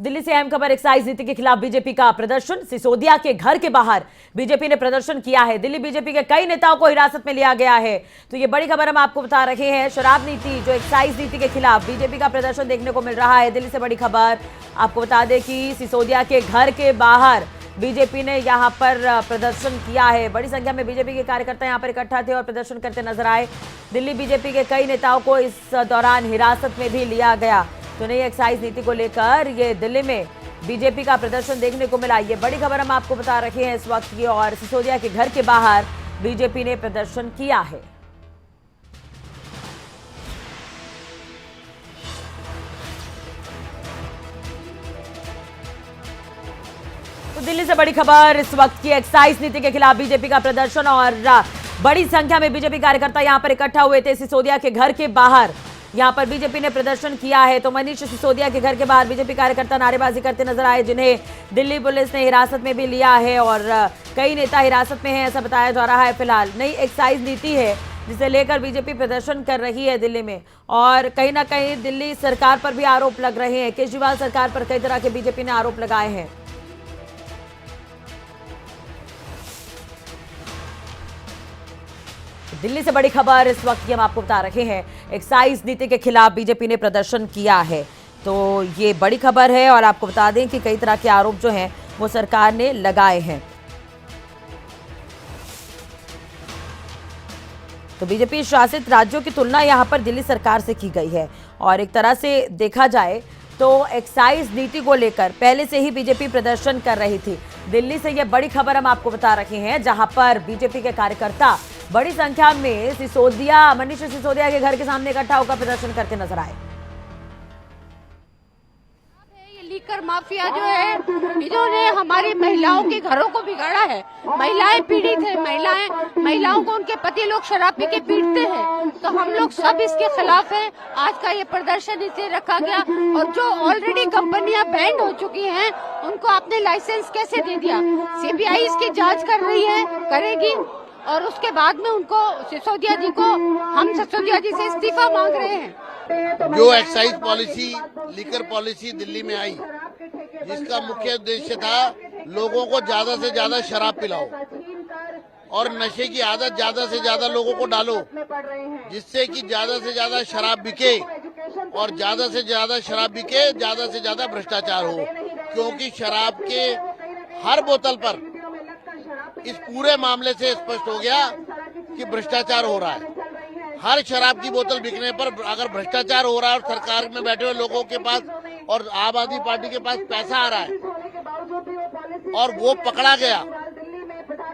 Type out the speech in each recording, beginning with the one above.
दिल्ली से अहम खबर, एक्साइज नीति के खिलाफ बीजेपी का प्रदर्शन। सिसोदिया के घर के बाहर बीजेपी ने प्रदर्शन किया है। दिल्ली बीजेपी के कई नेताओं को हिरासत में लिया गया है। तो ये बड़ी खबर हम आपको बता रहे हैं। शराब नीति, जो एक्साइज नीति के खिलाफ बीजेपी का प्रदर्शन देखने को मिल रहा है। दिल्ली से बड़ी खबर आपको बता दें कि सिसोदिया के घर के बाहर बीजेपी ने यहां पर प्रदर्शन किया है। बड़ी संख्या में बीजेपी के कार्यकर्ता यहां पर इकट्ठा थे और प्रदर्शन करते नजर आए। दिल्ली बीजेपी के कई नेताओं को इस दौरान हिरासत में भी लिया गया। तो नई एक्साइज नीति को लेकर ये दिल्ली में बीजेपी का प्रदर्शन देखने को मिला। ये बड़ी खबर हम आपको बता रहे हैं इस वक्त की। और सिसोदिया के घर के बाहर बीजेपी ने प्रदर्शन किया है। तो दिल्ली से बड़ी खबर इस वक्त की, एक्साइज नीति के खिलाफ बीजेपी का प्रदर्शन और बड़ी संख्या में बीजेपी कार्यकर्ता यहां पर इकट्ठा हुए थे। सिसोदिया के घर के बाहर यहां पर बीजेपी ने प्रदर्शन किया है। तो मनीष सिसोदिया के घर के बाहर बीजेपी कार्यकर्ता नारेबाजी करते नजर आए, जिन्हें दिल्ली पुलिस ने हिरासत में भी लिया है और कई नेता हिरासत में हैं, ऐसा बताया जा रहा है। फिलहाल नई एक्साइज नीति है जिसे लेकर बीजेपी प्रदर्शन कर रही है दिल्ली में। और कहीं ना कहीं दिल्ली सरकार पर भी आरोप लग रहे हैं। केजरीवाल सरकार पर कई तरह के बीजेपी ने आरोप लगाए हैं। दिल्ली से बड़ी खबर इस वक्त की हम आपको बता रहे हैं। एक्साइज नीति के खिलाफ बीजेपी ने प्रदर्शन किया है। तो ये बड़ी खबर है और आपको बता दें कि कई तरह के आरोप जो हैं वो सरकार ने लगाए हैं। तो बीजेपी शासित राज्यों की तुलना यहां पर दिल्ली सरकार से की गई है। और एक तरह से देखा जाए तो एक्साइज नीति को लेकर पहले से ही बीजेपी प्रदर्शन कर रही थी। दिल्ली से यह बड़ी खबर हम आपको बता रहे हैं, जहां पर बीजेपी के कार्यकर्ता बड़ी संख्या में मनीष सिसोदिया के घर के सामने इकट्ठा होकर प्रदर्शन करते नजर आए। ये लीकर माफिया जो है, इन्होंने हमारी महिलाओं के घरों को बिगाड़ा है। महिलाएं पीड़ित है, महिलाओं को उनके पति लोग शराब पी के पीटते हैं। तो हम लोग सब इसके खिलाफ हैं। आज का ये प्रदर्शन इसलिए रखा गया। और जो ऑलरेडी कंपनियां बैंड हो चुकी हैं, उनको आपने लाइसेंस कैसे दे दिया? सीबीआई इसकी जांच कर रही है, करेगी। और उसके बाद में उनको सिसोदिया जी से इस्तीफा मांग रहे हैं। जो excise policy, liquor policy Delhi में आई, जिसका मुख्य उद्देश्य था लोगों को ज्यादा से ज्यादा शराब पिलाओ और नशे की आदत ज्यादा से ज्यादा लोगों को डालो, जिससे कि ज्यादा से ज्यादा शराब बिके और ज्यादा से ज्यादा शराब बिके, ज्यादा से ज्यादा भ्रष्टाचार हो। क्योंकि शराब के हर बोतल पर इस पूरे मामले से स्पष्ट हो गया कि भ्रष्टाचार हो रहा है। हर शराब की बोतल बिकने पर अगर भ्रष्टाचार हो रहा है और सरकार में बैठे हुए लोगों के पास और आम आदमी पार्टी के पास पैसा आ रहा है और वो पकड़ा गया,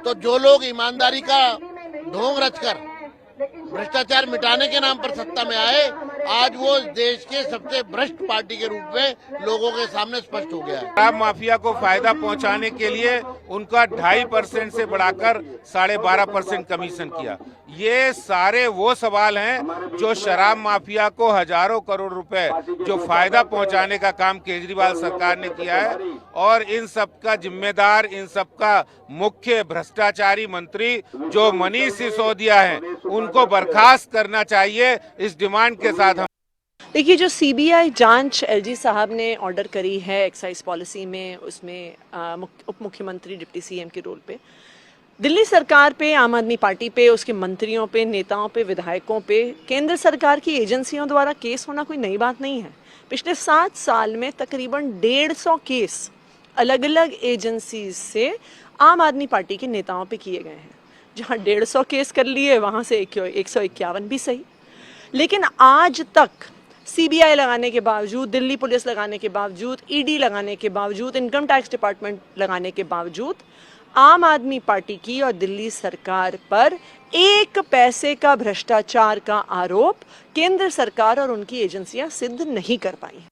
तो जो लोग ईमानदारी का ढोंग रचकर भ्रष्टाचार मिटाने के नाम पर सत्ता में आए, आज वो देश के सबसे भ्रष्ट पार्टी के रूप में लोगों के सामने स्पष्ट हो गया है। शराब माफिया को फायदा पहुंचाने के लिए उनका 2.5% से बढ़ाकर 12.5% कमीशन किया। ये सारे वो सवाल हैं जो शराब माफिया को हजारों करोड़ रुपए जो फायदा पहुंचाने का काम केजरीवाल सरकार ने किया है। और इन सब का जिम्मेदार, इन सब का मुख्य भ्रष्टाचारी मंत्री जो मनीष सिसोदिया हैं, उनको बर्खास्त करना चाहिए। इस डिमांड के साथ हम देखिए, जो सीबीआई जांच एलजी साहब ने ऑर्डर करी है एक्साइज पॉलिसी में, उसमें उप मुख्यमंत्री डिप्टी सीएम के रोल पे दिल्ली सरकार पे, आम आदमी पार्टी पे, उसके मंत्रियों पे, नेताओं पे, विधायकों पे केंद्र सरकार की एजेंसियों द्वारा केस होना कोई नई बात नहीं है। पिछले 7 साल में तकरीबन 150 केस अलग अलग एजेंसी से आम आदमी पार्टी के नेताओं पे किए गए हैं। जहाँ 150 केस कर लिए, वहाँ से 151 भी सही। लेकिन आज तक सीबीआई लगाने के बावजूद, दिल्ली पुलिस लगाने के बावजूद, ईडी लगाने के बावजूद, इनकम टैक्स डिपार्टमेंट लगाने के बावजूद आम आदमी पार्टी की और दिल्ली सरकार पर 1 पैसे का भ्रष्टाचार का आरोप केंद्र सरकार और उनकी एजेंसियां सिद्ध नहीं कर पाई।